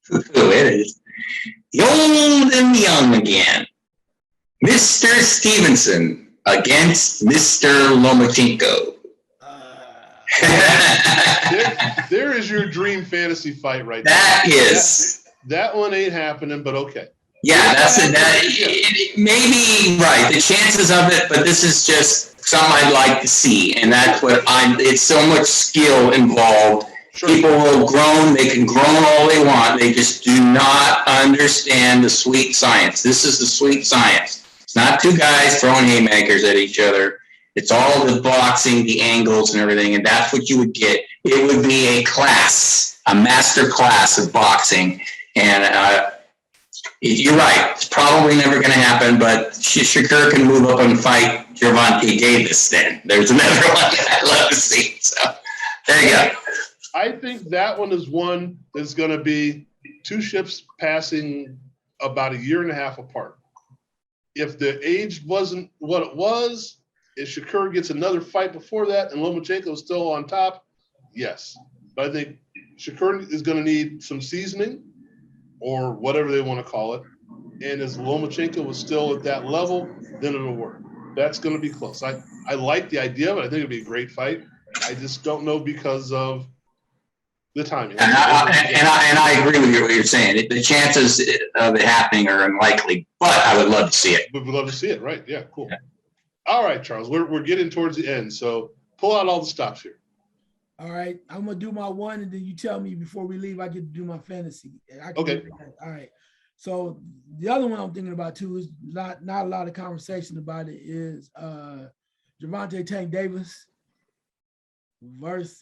Poo-poo, it is. The old and the young again. Mr. Stevenson against Mr. Lomachenko. There is your dream fantasy fight right there. That is. That one ain't happening, but okay. Yeah, it may be right. The chances of it, but this is just something I'd like to see. And that's what it's so much skill involved. Sure. People will groan, they can groan all they want. They just do not understand the sweet science. This is the sweet science. It's not two guys throwing haymakers at each other. It's all the boxing, the angles and everything, and that's what you would get. It would be a class, a master class of boxing. And you're right, it's probably never going to happen, but Shakur can move up and fight Devonte Davis then. There's another one that I'd love to see. So there you go. I think that one is one that's going to be two ships passing about a year and a half apart. If the age wasn't what it was, if Shakur gets another fight before that and Lomachenko is still on top, yes. But I think Shakur is going to need some seasoning or whatever they want to call it. And as Lomachenko was still at that level, then it'll work. That's going to be close. I like the idea of it. I think it'd be a great fight. I just don't know because of the timing. And I agree with you what you're saying. The chances of it happening are unlikely, but I would love to see it. We'd love to see it, right? Yeah, cool. All right, Charles, we're getting towards the end, so pull out all the stops here. All right, I'm gonna do my one, and then you tell me before we leave. I get to do my fantasy. Okay. All right. So the other one I'm thinking about too is not a lot of conversation about it. Is Devonte Tank Davis versus,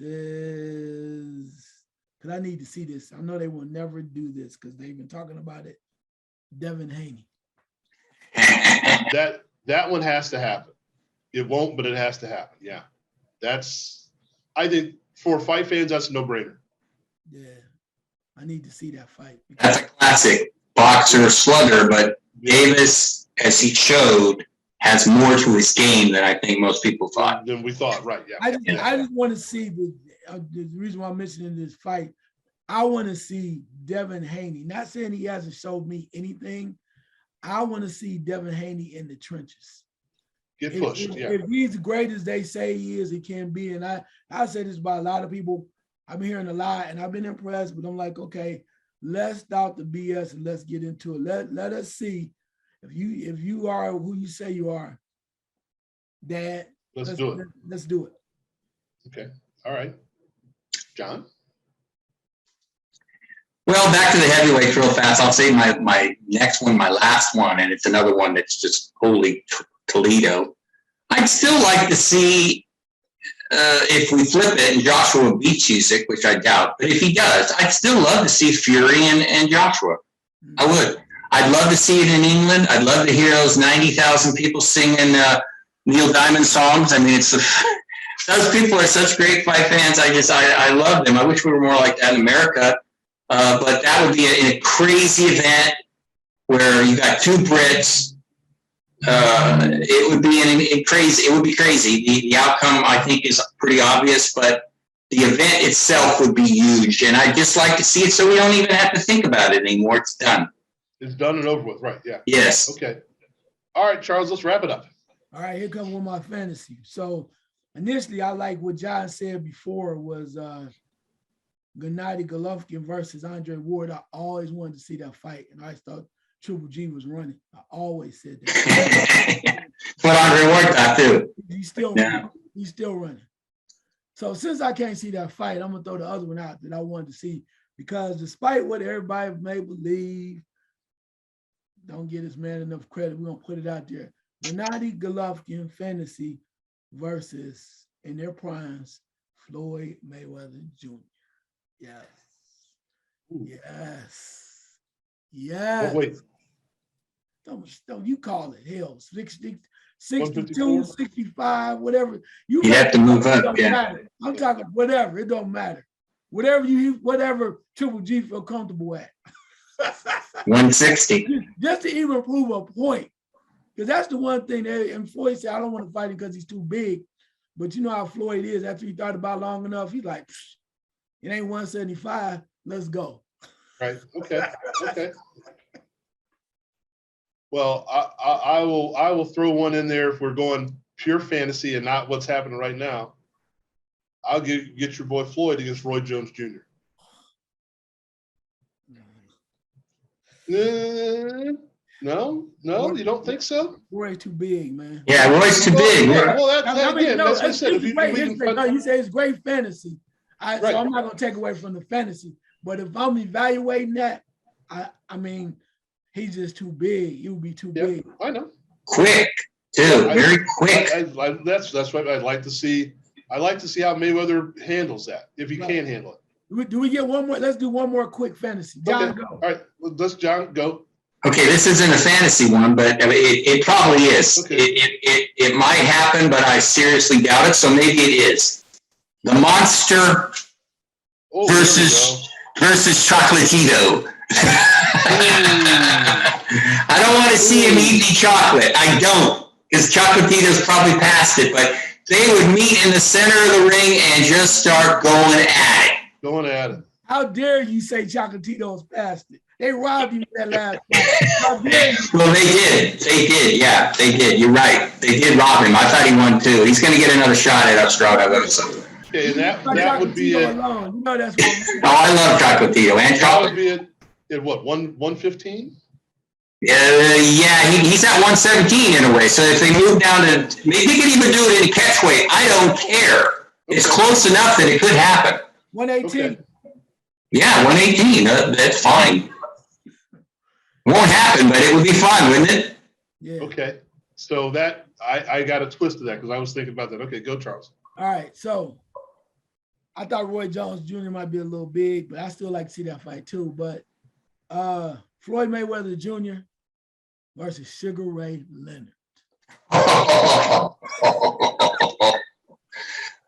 because I need to see this. I know they will never do this because they've been talking about it. Devin Haney. That one has to happen. It won't, but it has to happen. Yeah, I think for fight fans, that's a no-brainer. Yeah, I need to see that fight. That's a classic boxer slugger, but Davis, as he showed, has more to his game than I think most people thought. Than we thought, right? Yeah. I just want to see the reason why I'm mentioning this fight. I want to see Devin Haney. Not saying he hasn't showed me anything. I want to see Devin Haney in the trenches. Get pushed. If he's great as they say he is, he can be. And I say this about a lot of people. I've been hearing a lot, and I've been impressed. But I'm like, okay, let's stop the BS and let's get into it. Let us see if you are who you say you are. Dad, let's do it. Let's do it. Okay. All right, John. Well, back to the heavyweights real fast. I'll say my next one, my last one, and it's another one that's just holy Toledo. I'd still like to see if we flip it and Joshua beats Usyk, which I doubt, but if he does, I'd still love to see Fury and Joshua. I would. I'd love to see it in England. I'd love to hear those 90,000 people singing Neil Diamond songs. I mean, those people are such great fight fans. I love them. I wish we were more like that in America. But that would be a crazy event where you got two Brits. It would be crazy. It would be crazy. The outcome, I think, is pretty obvious, but the event itself would be huge. And I'd just like to see it so we don't even have to think about it anymore. It's done. It's done and over with, right? Yeah. Yes. Okay. All right, Charles, let's wrap it up. All right, here comes one of my fantasy. So initially, I like what John said before was Gennady Golovkin versus Andre Ward. I always wanted to see that fight, and I thought Triple G was running. I always said that. What Andre Ward got too. He's still running. So since I can't see that fight, I'm gonna throw the other one out that I wanted to see, because despite what everybody may believe, don't give this man enough credit. We're gonna put it out there. Gennady Golovkin fantasy versus, in their primes, Floyd Mayweather Jr. Yes. Ooh. Yes. Oh, wait. Don't you call it. Hell, 60, 62, 154? 65, whatever. You have to move up. Yeah. Matter. I'm talking whatever. It don't matter. Whatever Triple G feel comfortable at. 160. Just to even prove a point. Because that's the one thing that, and Floyd said, I don't want to fight him because he's too big. But you know how Floyd is. After he thought about it long enough, he's like, it ain't 175. Let's go. Right. Okay. Well, I will throw one in there if we're going pure fantasy and not what's happening right now. I'll get your boy Floyd against Roy Jones Jr. No, you don't think so? Roy's too big, man. Yeah, Roy's too big. Well, that's what I said. You say it's great fantasy. Right. So I'm not going to take away from the fantasy. But if I'm evaluating that, I mean, he's just too big. He would be too big. I know. Quick too. Very quick. That's what I'd like to see. I like to see how Mayweather handles that, if he can handle it. Do we get one more? Let's do one more quick fantasy. John, go. All right, let's John go. Okay, this isn't a fantasy one, but it probably is. Okay. It might happen, but I seriously doubt it. So maybe it is. The Monster versus Chocolatito. I don't want to see him eat any chocolate. I don't, because Chocolatito's probably past it. But they would meet in the center of the ring and just start going at it. Going at it. How dare you say Chocolatito's past it? They robbed you that last fight. How dare you? Well, they did. They did. Yeah, they did. You're right. They did rob him. I thought he won too. He's going to get another shot at Australia. Okay, and that would be it. Alone. You know that's what Oh, I love Chocolatito. And that would chocolate. be it. At what, 115? Yeah, he's at 117 in a way. So if they move down to, maybe they could even do it in catch weight. I don't care. It's close enough that it could happen. 118. Okay. Yeah, 118. That's fine. Won't happen, but it would be fun, wouldn't it? Yeah. Okay. So that I got a twist of that because I was thinking about that. Okay, go Charles. All right. So I thought Roy Jones Jr. might be a little big, but I still like to see that fight too. But Floyd Mayweather Jr. versus Sugar Ray Leonard.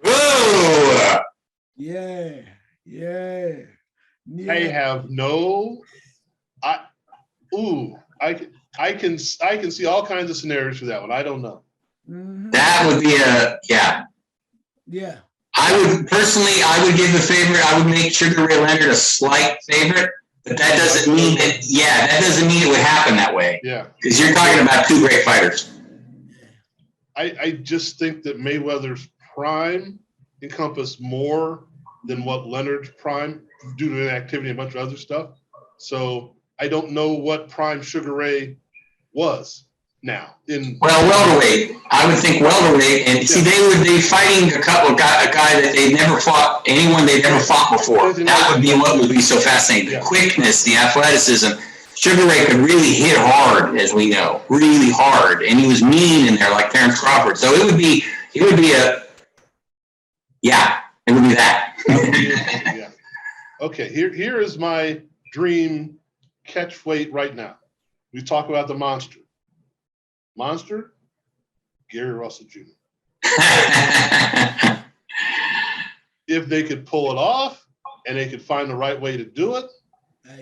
Ooh. Yeah. I have no. I can see all kinds of scenarios for that one. I don't know. Mhm. That would be Yeah. I would give the favorite. I would make Sugar Ray Leonard a slight favorite, but that doesn't mean that. Yeah, that doesn't mean it would happen that way. Yeah, because you're talking about two great fighters. I just think that Mayweather's prime encompassed more than what Leonard's prime due to inactivity and a bunch of other stuff. So I don't know what prime Sugar Ray was now. Welterweight, I would think welterweight, and see they would be fighting a guy that they never fought, anyone they'd never fought before. That would be what would be so fascinating. The quickness, the athleticism. Sugar Ray could really hit hard, as we know, really hard, and he was mean in there like Terence Crawford. So it would be that. Yeah. Okay, here is my dream catch weight right now. We talk about the monster, Gary Russell Jr. If they could pull it off and they could find the right way to do it,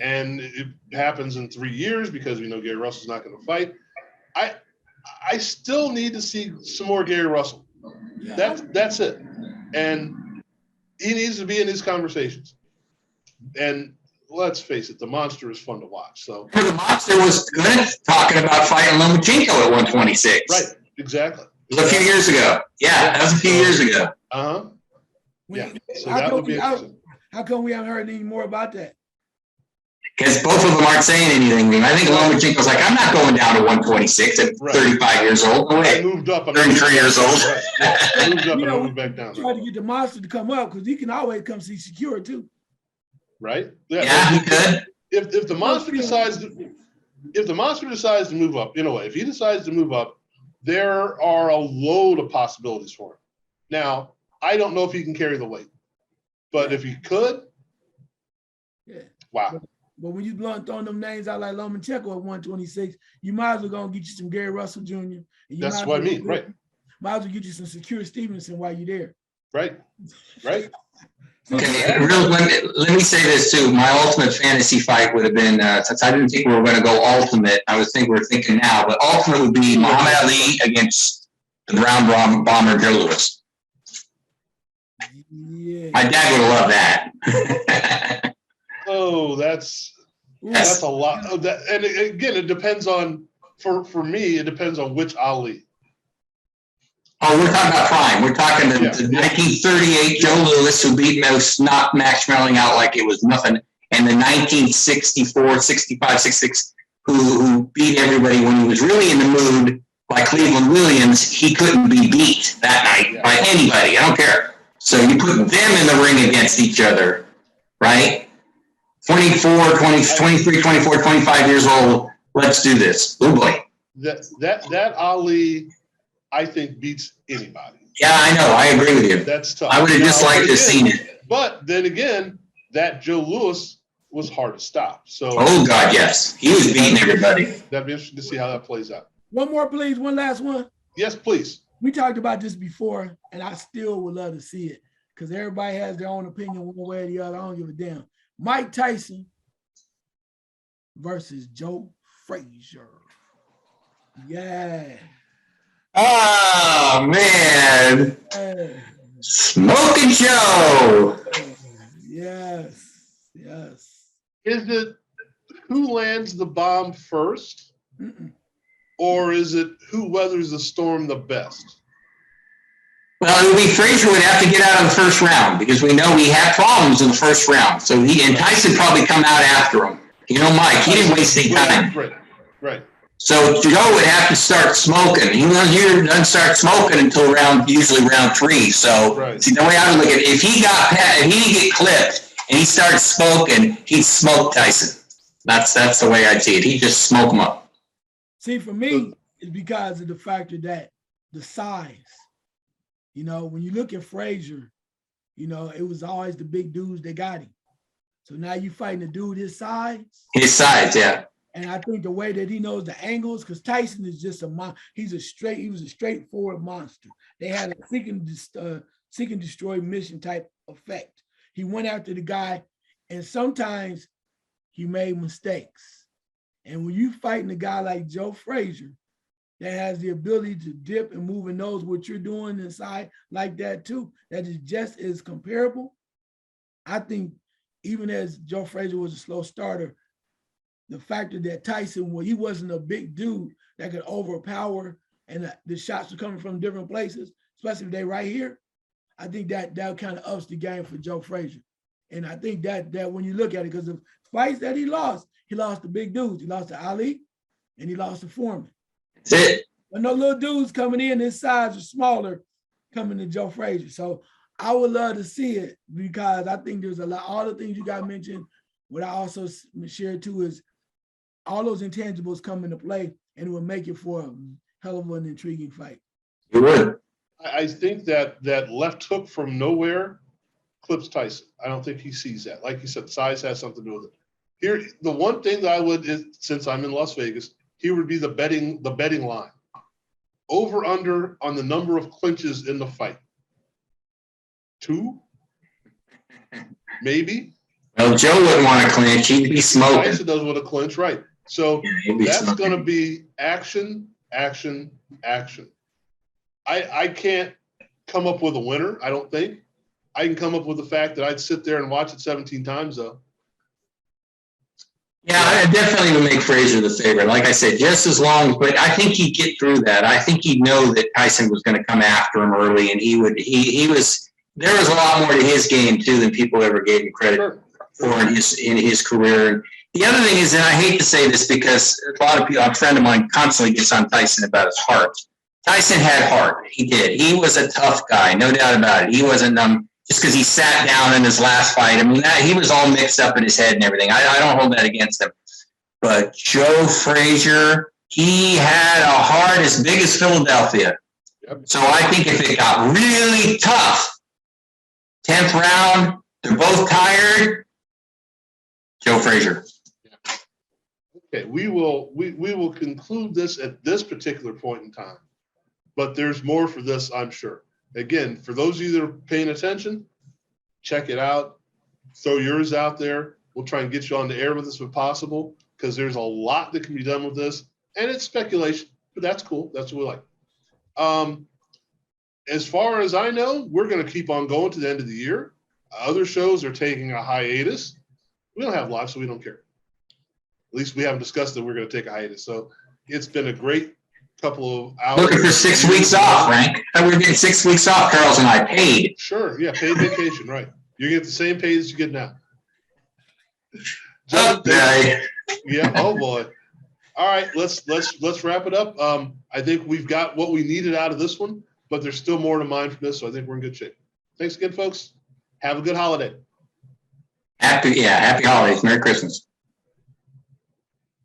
and it happens in 3 years because we know Gary Russell's not going to fight, I still need to see some more Gary Russell. That's it. And he needs to be in these conversations. And let's face it, the monster is fun to watch. So the monster was good talking about fighting Lomachenko at 126. Right, exactly. It was a few years ago. Yeah, that was a few years ago. Yeah. So that would be interesting. How come we haven't heard any more about that? Because both of them aren't saying anything. I think Lomachenko's like, I'm not going down to 126 at 35 years old. No way. I moved up. I'm 33 years old. Right. Yeah. I moved up and I moved back down. Try to get the monster to come up because he can always come see Secure too. Right? Yeah, he could. If the monster decides to move up, in a way, if he decides to move up, there are a load of possibilities for him. Now, I don't know if he can carry the weight, but if he could, wow. But when you throwing them names out like Lomachenko at 126, you might as well go and get you some Gary Russell Jr. And That's what I mean, right? Might as well get you some Secure Stevenson while you're there. Right. Okay, let me say this too. My ultimate fantasy fight would have been, since I didn't think we were going to go ultimate, we're thinking now, but ultimate would be Muhammad Ali against the Brown Bomber Joe Louis. Yeah. My dad would have loved that. Oh, that's a lot. And again, it depends on, for me, it depends on which Ali. Oh, we're talking about prime. We're talking the 1938 Joe Louis who beat knocked Max Schmeling out like it was nothing, and the 1964, 65, 66 who beat everybody when he was really in the mood, like Cleveland Williams. He couldn't be beat that night by anybody. I don't care. So you put them in the ring against each other, right? 24, 20, 23, 24, 25 years old. Let's do this. Oh boy. That Ali I think beats anybody. Yeah, I know. I agree with you. That's tough. I would have just liked to have seen it. But then again, that Joe Louis was hard to stop. So, oh God, yes, he was beating everybody. That'd be interesting to see how that plays out. One more, please. One last one. Yes, please. We talked about this before, and I still would love to see it because everybody has their own opinion one way or the other. I don't give a damn. Mike Tyson versus Joe Frazier. Yeah. Oh man, Smoking Joe. Yes, yes. Is it who lands the bomb first? Or is it who weathers the storm the best? Well, it would be Frazier would have to get out of the first round because we know he had problems in the first round. So Tyson probably come out after him. You know, Mike, he didn't waste any time. Right. So Joe would have to start smoking. He doesn't start smoking until usually round 3. So see, the way I would look at it, if he didn't get clipped and he started smoking, he'd smoke Tyson. That's the way I'd see it. He'd just smoke him up. See, for me, it's because of the factor that the size. You know, when you look at Frazier, you know, it was always the big dudes that got him. So now you fighting a dude his size. His size, yeah. And I think the way that he knows the angles, because Tyson is just he was a straightforward monster. They had a seek and destroy mission type effect. He went after the guy, and sometimes he made mistakes. And when you fighting a guy like Joe Frazier that has the ability to dip and move and knows what you're doing inside like that too, that is just as comparable, I think even as Joe Frazier was a slow starter, the factor that Tyson, he wasn't a big dude that could overpower and the shots were coming from different places, especially if they right here, I think that kind of ups the game for Joe Frazier. And I think that when you look at it, because the fights that he lost the big dudes. He lost to Ali and he lost to Foreman. That's it. But no little dudes coming in, his size are smaller coming to Joe Frazier. So I would love to see it because I think there's a lot, all the things you got mentioned. What I also share too is all those intangibles come into play and it will make it for a hell of an intriguing fight. It would. I think that left hook from nowhere clips Tyson. I don't think he sees that. Like you said, size has something to do with it. Here, the one thing that I would, since I'm in Las Vegas, here would be the betting line. Over under on the number of clinches in the fight. 2? Maybe. Well, Joe wouldn't want to clinch. He'd be smoking. Tyson doesn't want to clinch, right. So that's going to be action, action, action. I can't come up with a winner, I don't think. I can come up with the fact that I'd sit there and watch it 17 times, though. Yeah, I definitely would make Frazier the favorite. Like I said, just as long, but I think he'd get through that. I think he'd know that Tyson was going to come after him early, and there was a lot more to his game too than people ever gave him credit for in his career. And the other thing is, and I hate to say this because a lot of people, a friend of mine constantly gets on Tyson about his heart. Tyson had heart. He did. He was a tough guy, no doubt about it. He wasn't just because he sat down in his last fight. I mean, he was all mixed up in his head and everything. I don't hold that against him. But Joe Frazier, he had a heart as big as Philadelphia. Yep. So I think if it got really tough, 10th round, they're both tired, Joe Frazier. Okay, we will conclude this at this particular point in time. But there's more for this, I'm sure. Again, for those of you that are paying attention, check it out. Throw yours out there. We'll try and get you on the air with us if possible, because there's a lot that can be done with this. And it's speculation, but that's cool. That's what we like. As far as I know, we're going to keep on going to the end of the year. Other shows are taking a hiatus. We don't have live, so we don't care. At least we haven't discussed that we're going to take a hiatus. So it's been a great couple of hours. Looking for 6 weeks off, Frank. We're getting 6 weeks off, Charles and I, paid. Sure, yeah, paid vacation, right. You get the same pay as you get now. Okay. Yeah, oh boy. All right, let's wrap it up. I think we've got what we needed out of this one, but there's still more to mine from this, so I think we're in good shape. Thanks again, folks. Have a good holiday. Happy holidays. Merry Christmas.